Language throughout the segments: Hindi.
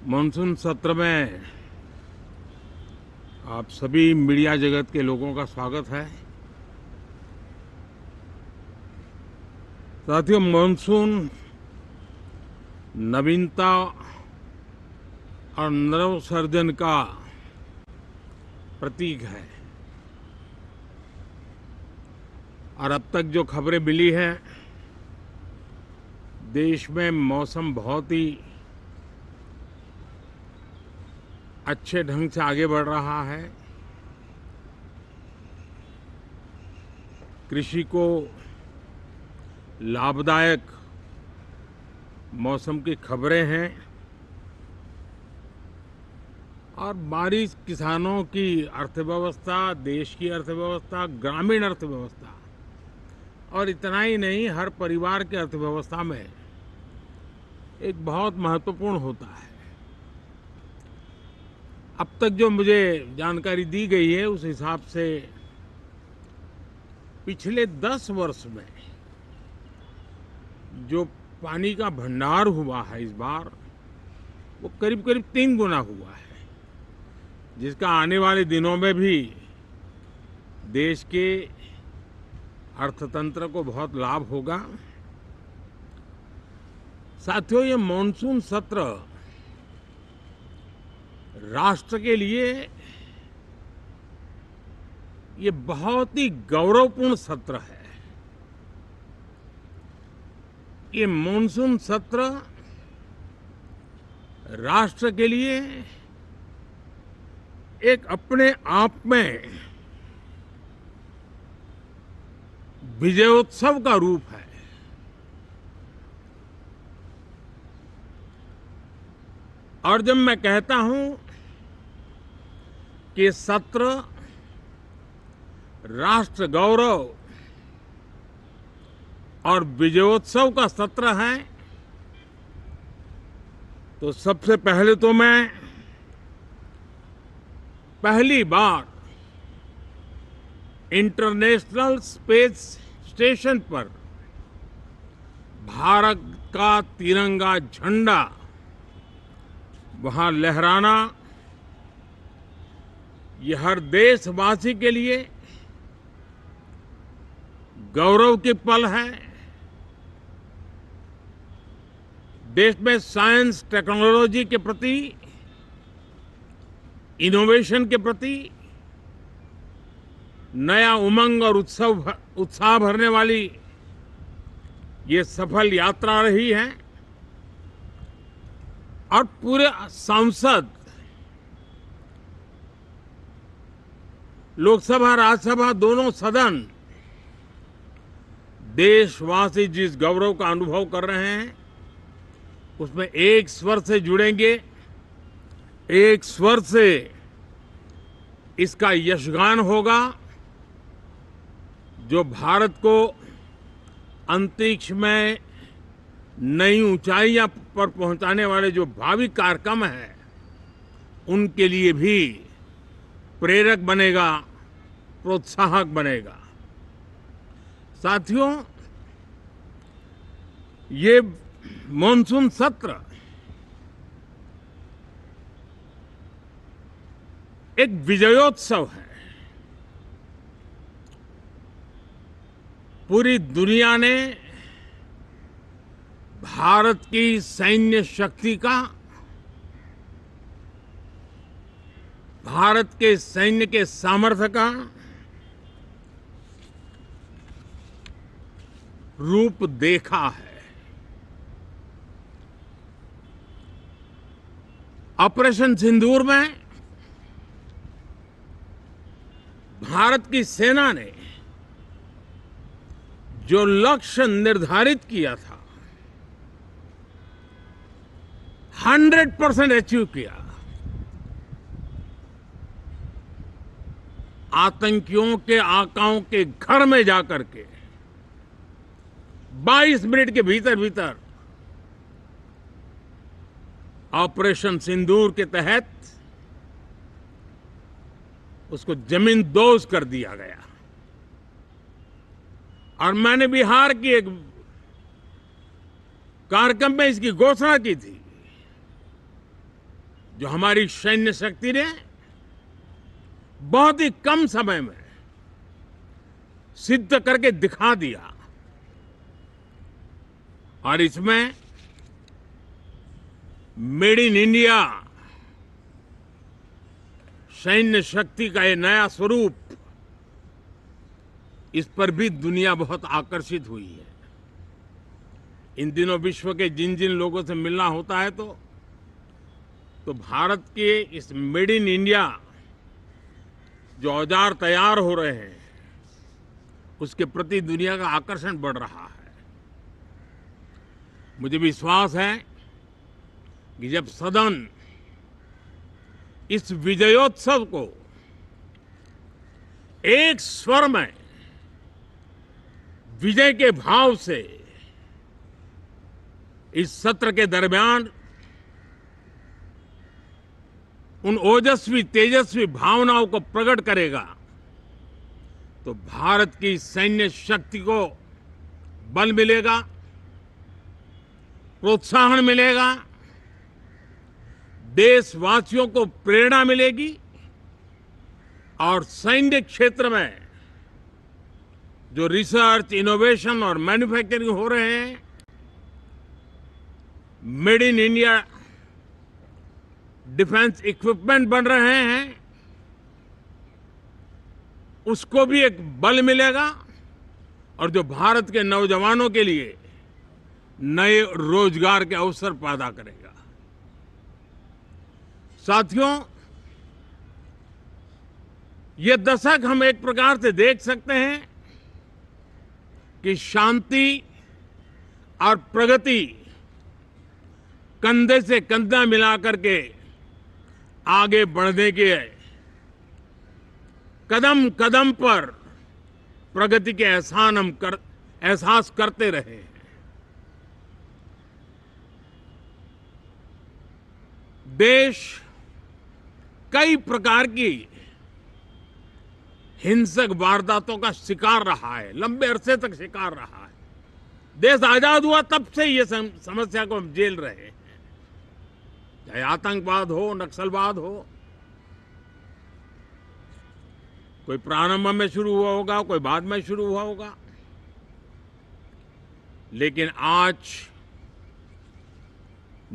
मानसून सत्र में आप सभी मीडिया जगत के लोगों का स्वागत है। साथियों, मानसून नवीनता और नवसृजन का प्रतीक है और अब तक जो खबरें मिली हैं, देश में मौसम बहुत ही अच्छे ढंग से आगे बढ़ रहा है। कृषि को लाभदायक मौसम की खबरें हैं और बारिश किसानों की अर्थव्यवस्था, देश की अर्थव्यवस्था, ग्रामीण अर्थव्यवस्था और इतना ही नहीं, हर परिवार की अर्थव्यवस्था में एक बहुत महत्वपूर्ण होता है। अब तक जो मुझे जानकारी दी गई है उस हिसाब से पिछले 10 वर्ष में जो पानी का भंडार हुआ है इस बार, वो करीब करीब 3 गुना हुआ है, जिसका आने वाले दिनों में भी देश के अर्थतंत्र को बहुत लाभ होगा। साथियों, ये मॉनसून सत्र राष्ट्र के लिए ये बहुत ही गौरवपूर्ण सत्र है। ये मॉनसून सत्र राष्ट्र के लिए एक अपने आप में विजयोत्सव का रूप है। और जब मैं कहता हूं कि सत्र राष्ट्र गौरव और विजयोत्सव का सत्र है, तो सबसे पहले तो मैं पहली बार इंटरनेशनल स्पेस स्टेशन पर भारत का तिरंगा झंडा वहां लहराना, ये हर देशवासी के लिए गौरव की पल है। देश में साइंस टेक्नोलॉजी के प्रति, इनोवेशन के प्रति नया उमंग और उत्साह भरने वाली ये सफल यात्रा रही है और पूरे सांसद, लोकसभा राज्यसभा दोनों सदन देशवासी जिस गौरव का अनुभव कर रहे हैं उसमें एक स्वर से जुड़ेंगे, एक स्वर से इसका यशगान होगा, जो भारत को अंतरिक्ष में नई ऊंचाइयां पर पहुंचाने वाले जो भावी कार्यक्रम हैं उनके लिए भी प्रेरक बनेगा, प्रोत्साहक बनेगा। साथियों, ये मॉनसून सत्र एक विजयोत्सव है। पूरी दुनिया ने भारत की सैन्य शक्ति का, भारत के सैन्य के सामर्थ्य का रूप देखा है। ऑपरेशन सिंदूर में भारत की सेना ने जो लक्ष्य निर्धारित किया था 100% अचीव किया। आतंकियों के आकाओं के घर में जाकर के 22 मिनट के भीतर भीतर ऑपरेशन सिंदूर के तहत उसको जमींदोज कर दिया गया। और मैंने बिहार की एक कार्यक्रम में इसकी घोषणा की थी जो हमारी सैन्य शक्ति ने बहुत ही कम समय में सिद्ध करके दिखा दिया, और इसमें मेड इन इंडिया सैन्य शक्ति का ये नया स्वरूप, इस पर भी दुनिया बहुत आकर्षित हुई है। इन दिनों विश्व के जिन जिन लोगों से मिलना होता है तो भारत के इस मेड इन इंडिया जो औजार तैयार हो रहे हैं, उसके प्रति दुनिया का आकर्षण बढ़ रहा है। मुझे विश्वास है कि जब सदन इस विजयोत्सव को एक स्वर में विजय के भाव से इस सत्र के दरमियान उन ओजस्वी तेजस्वी भावनाओं को प्रकट करेगा, तो भारत की सैन्य शक्ति को बल मिलेगा, प्रोत्साहन मिलेगा, देशवासियों को प्रेरणा मिलेगी, और सैन्य क्षेत्र में जो रिसर्च, इनोवेशन और मैन्युफैक्चरिंग हो रहे हैं, made in India defence equipment बन रहे हैं, उसको भी एक बल मिलेगा, और जो भारत के नौजवानों के लिए नए रोजगार के अवसर पैदा करेगा। साथियों, ये दशक हम एक प्रकार से देख सकते हैं कि शांति और प्रगति कंधे से कंधा मिलाकर के आगे बढ़ने के कदम कदम पर प्रगति के एहसास करते रहे हैं। देश कई प्रकार की हिंसक वारदातों का शिकार रहा है, लंबे अरसे तक शिकार रहा है। देश आजाद हुआ तब से ये समस्या को हम झेल रहे हैं, चाहे आतंकवाद हो, नक्सलवाद हो। कोई प्रारंभ में शुरू हुआ होगा, कोई बाद में शुरू हुआ होगा, लेकिन आज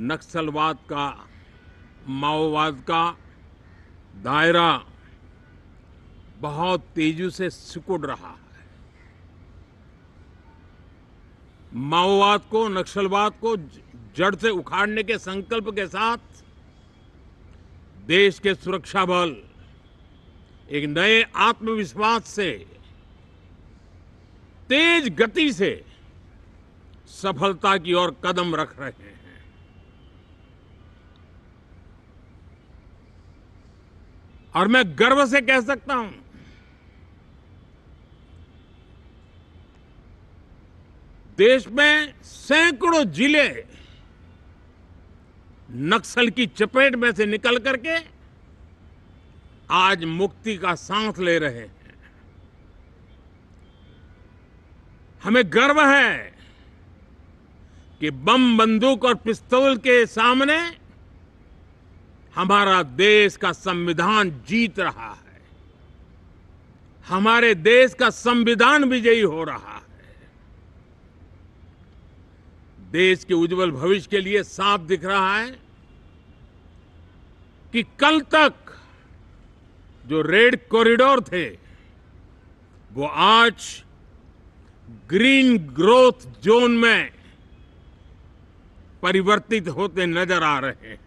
नक्सलवाद का, माओवाद का दायरा बहुत तेजी से सिकुड़ रहा है। माओवाद को, नक्सलवाद को जड़ से उखाड़ने के संकल्प के साथ देश के सुरक्षा बल एक नए आत्मविश्वास से, तेज गति से सफलता की ओर कदम रख रहे हैं। और मैं गर्व से कह सकता हूं, देश में सैकड़ों जिले नक्सल की चपेट में से निकल करके आज मुक्ति का सांस ले रहे हैं। हमें गर्व है कि बम, बंदूक और पिस्तौल के सामने हमारा देश का संविधान जीत रहा है, हमारे देश का संविधान विजयी हो रहा है। देश के उज्जवल भविष्य के लिए साफ दिख रहा है कि कल तक जो रेड कॉरिडोर थे, वो आज ग्रीन ग्रोथ जोन में परिवर्तित होते नजर आ रहे हैं।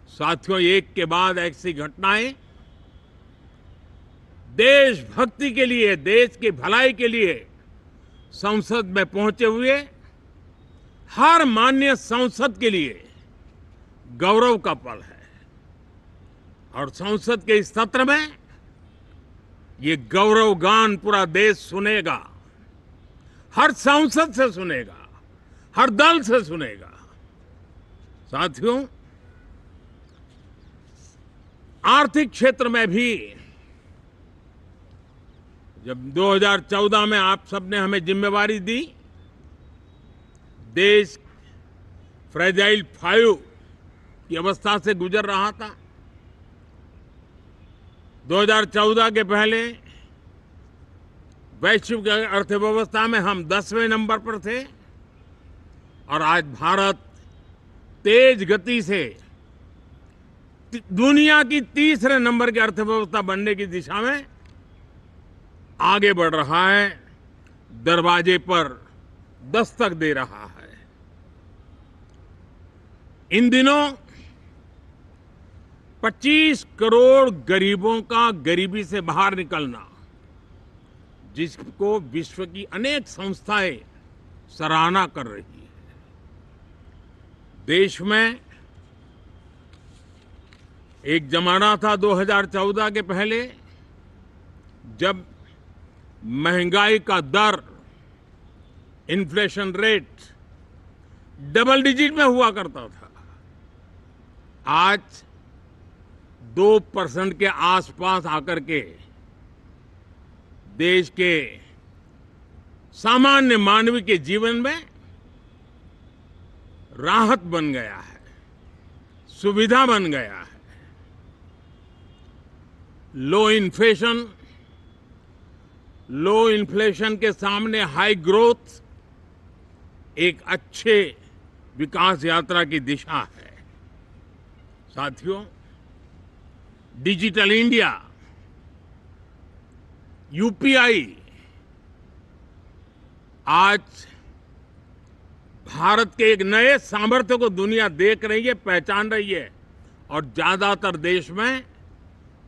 साथियों, एक के बाद ऐसी घटनाएं देशभक्ति के लिए, देश की भलाई के लिए संसद में पहुंचे हुए हर माननीय सांसद के लिए गौरव का पल है। और संसद के इस सत्र में ये गौरव गान पूरा देश सुनेगा, हर सांसद से सुनेगा, हर दल से सुनेगा। साथियों, आर्थिक क्षेत्र में भी जब 2014 में आप सबने हमें जिम्मेवारी दी, देश फ्रेजाइल 5 की अवस्था से गुजर रहा था। 2014 के पहले वैश्विक अर्थव्यवस्था में हम 10वें नंबर पर थे और आज भारत तेज गति से दुनिया की तीसरे नंबर की अर्थव्यवस्था बनने की दिशा में आगे बढ़ रहा है, दरवाजे पर दस्तक दे रहा है। इन दिनों 25 करोड़ गरीबों का गरीबी से बाहर निकलना, जिसको विश्व की अनेक संस्थाएं सराहना कर रही है। देश में एक जमाना था 2014 के पहले, जब महंगाई का दर, इन्फ्लेशन रेट डबल डिजिट में हुआ करता था। आज 2% के आसपास आकर के देश के सामान्य मानव के जीवन में राहत बन गया है, सुविधा बन गया है। लो इन्फ्लेशन के सामने हाई ग्रोथ एक अच्छे विकास यात्रा की दिशा है। साथियों, डिजिटल इंडिया, यूपीआई आज भारत के एक नए सामर्थ्य को दुनिया देख रही है, पहचान रही है और ज्यादातर देश में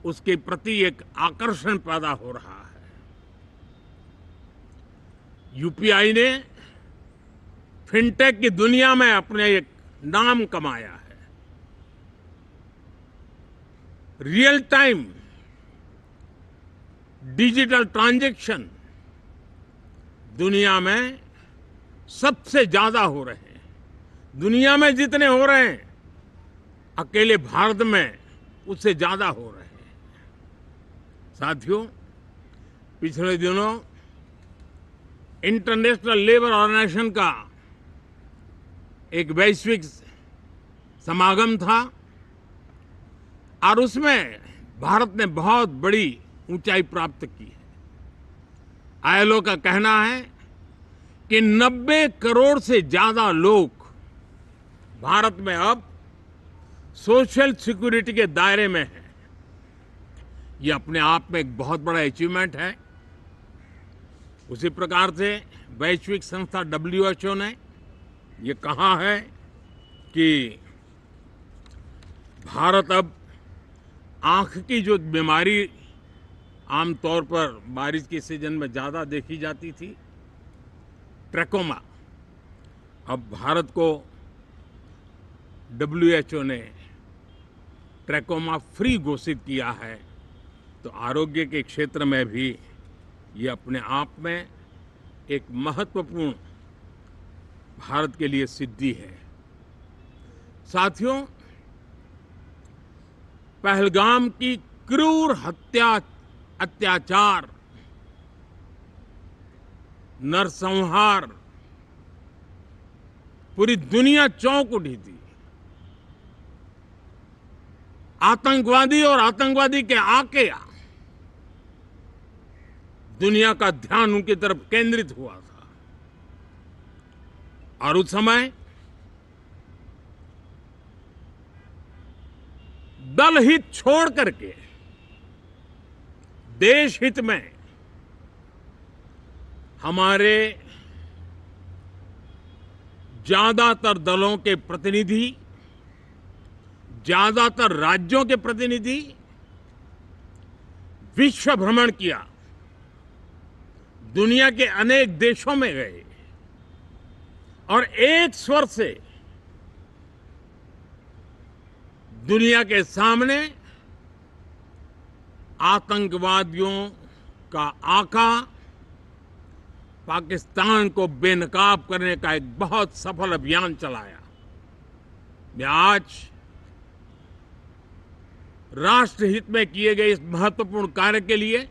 उसके प्रति एक आकर्षण पैदा हो रहा है। यूपीआई ने फिनटेक की दुनिया में अपने एक नाम कमाया है। रियल टाइम डिजिटल ट्रांजैक्शन दुनिया में सबसे ज्यादा हो रहे हैं। दुनिया में जितने हो रहे हैं, अकेले भारत में उससे ज्यादा हो रहे हैं। साथियों, पिछले दिनों इंटरनेशनल लेबर ऑर्गेनाइजेशन का एक वैश्विक समागम था और उसमें भारत ने बहुत बड़ी ऊंचाई प्राप्त की है। आईएलओ का कहना है कि 90 करोड़ से ज्यादा लोग भारत में अब सोशल सिक्योरिटी के दायरे में हैं। ये अपने आप में एक बहुत बड़ा अचीवमेंट है। उसी प्रकार से वैश्विक संस्था WHO ने ये कहा है कि भारत अब आंख की जो बीमारी आमतौर पर बारिश के सीजन में ज्यादा देखी जाती थी, ट्रैकोमा, अब भारत को WHO ने ट्रैकोमा फ्री घोषित किया है। तो आरोग्य के क्षेत्र में भी ये अपने आप में एक महत्वपूर्ण भारत के लिए सिद्धि है। साथियों, पहलगाम की क्रूर अत्याचार, नरसंहार, पूरी दुनिया चौंक उठी थी। आतंकवादी और आतंकवादी के आके दुनिया का ध्यान उनकी तरफ केंद्रित हुआ था और उस समय दल हित छोड़ करके देश हित में हमारे ज्यादातर दलों के प्रतिनिधि, ज्यादातर राज्यों के प्रतिनिधि विश्व भ्रमण किया, दुनिया के अनेक देशों में गए और एक स्वर से दुनिया के सामने आतंकवादियों का आका पाकिस्तान को बेनकाब करने का एक बहुत सफल अभियान चलाया। मैं आज राष्ट्रहित में किए गए इस महत्वपूर्ण कार्य के लिए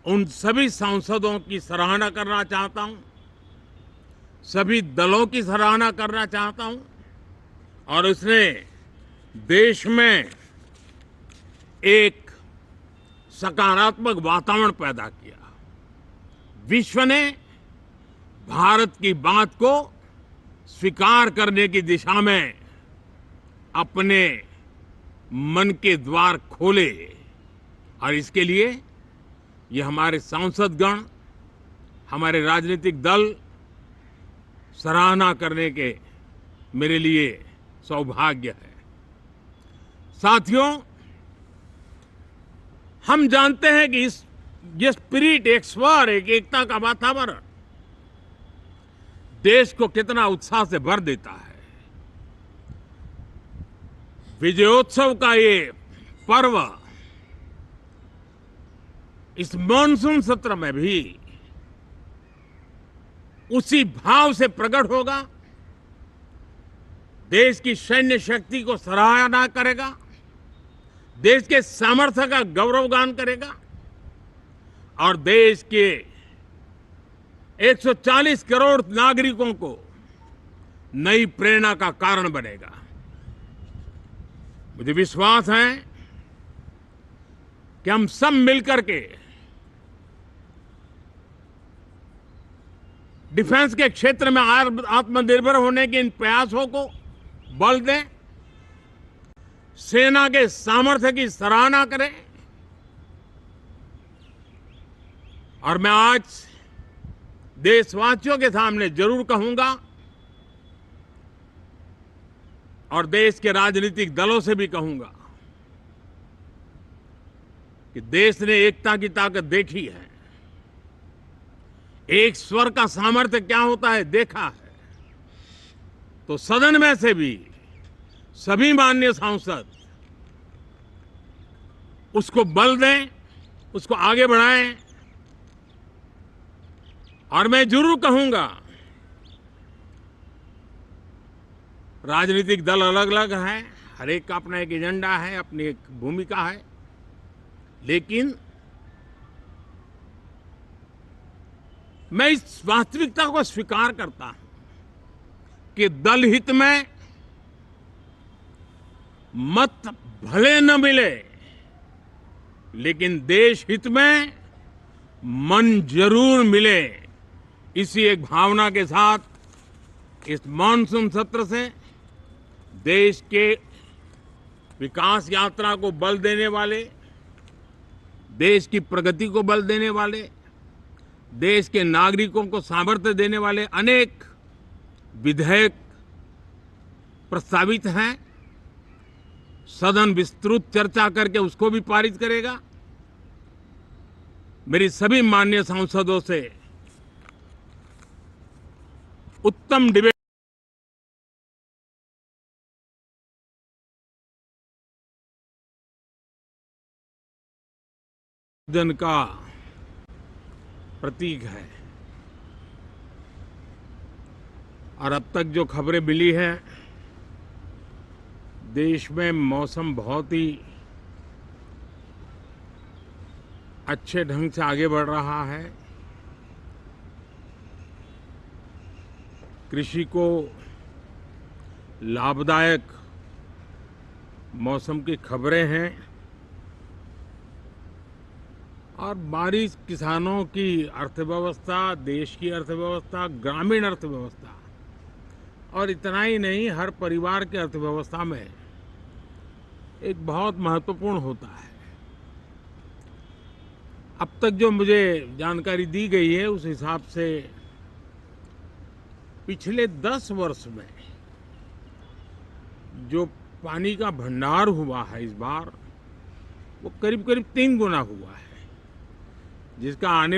उन सभी सांसदों की सराहना करना चाहता हूं, सभी दलों की सराहना करना चाहता हूं और उसने देश में एक सकारात्मक वातावरण पैदा किया। विश्व ने भारत की बात को स्वीकार करने की दिशा में अपने मन के द्वार खोले और इसके लिए ये हमारे सांसदगण, हमारे राजनीतिक दल सराहना करने के मेरे लिए सौभाग्य है। साथियों, हम जानते हैं कि ये स्पिरिट, एक स्वर, एक एकता का वातावरण देश को कितना उत्साह से भर देता है। विजयोत्सव का ये पर्व इस मॉनसून सत्र में भी उसी भाव से प्रकट होगा। देश की सैन्य शक्ति को सराहना करेगा, देश के सामर्थ्य का गौरवगान करेगा और देश के 140 करोड़ नागरिकों को नई प्रेरणा का कारण बनेगा। मुझे विश्वास है कि हम सब मिलकर के डिफेंस के क्षेत्र में आत्मनिर्भर होने के इन प्रयासों को बल दें, सेना के सामर्थ्य की सराहना करें। और मैं आज देशवासियों के सामने जरूर कहूंगा और देश के राजनीतिक दलों से भी कहूंगा कि देश ने एकता की ताकत देखी है, एक स्वर का सामर्थ्य क्या होता है देखा है। तो सदन में से भी सभी माननीय सांसद उसको बल दें, उसको आगे बढ़ाएं। और मैं जरूर कहूंगा, राजनीतिक दल अलग अलग हैं, हर एक का अपना एक एजेंडा है, अपनी एक भूमिका है, लेकिन मैं इस वास्तविकता को स्वीकार करता हूं कि दल हित में मत भले न मिले, लेकिन देश हित में मन जरूर मिले। इसी एक भावना के साथ इस मॉनसून सत्र से देश के विकास यात्रा को बल देने वाले, देश की प्रगति को बल देने वाले, देश के नागरिकों को सामर्थ्य देने वाले अनेक विधेयक प्रस्तावित हैं। सदन विस्तृत चर्चा करके उसको भी पारित करेगा। मेरी सभी माननीय सांसदों से उत्तम डिबेट जन का प्रतीक है। और अब तक जो खबरें मिली हैं, देश में मौसम बहुत ही अच्छे ढंग से आगे बढ़ रहा है। कृषि को लाभदायक मौसम की खबरें हैं और बारिश किसानों की अर्थव्यवस्था, देश की अर्थव्यवस्था, ग्रामीण अर्थव्यवस्था और इतना ही नहीं, हर परिवार की अर्थव्यवस्था में एक बहुत महत्वपूर्ण होता है। अब तक जो मुझे जानकारी दी गई है उस हिसाब से पिछले 10 वर्ष में जो पानी का भंडार हुआ है इस बार, वो करीब करीब 3 गुना हुआ है, जिसका आने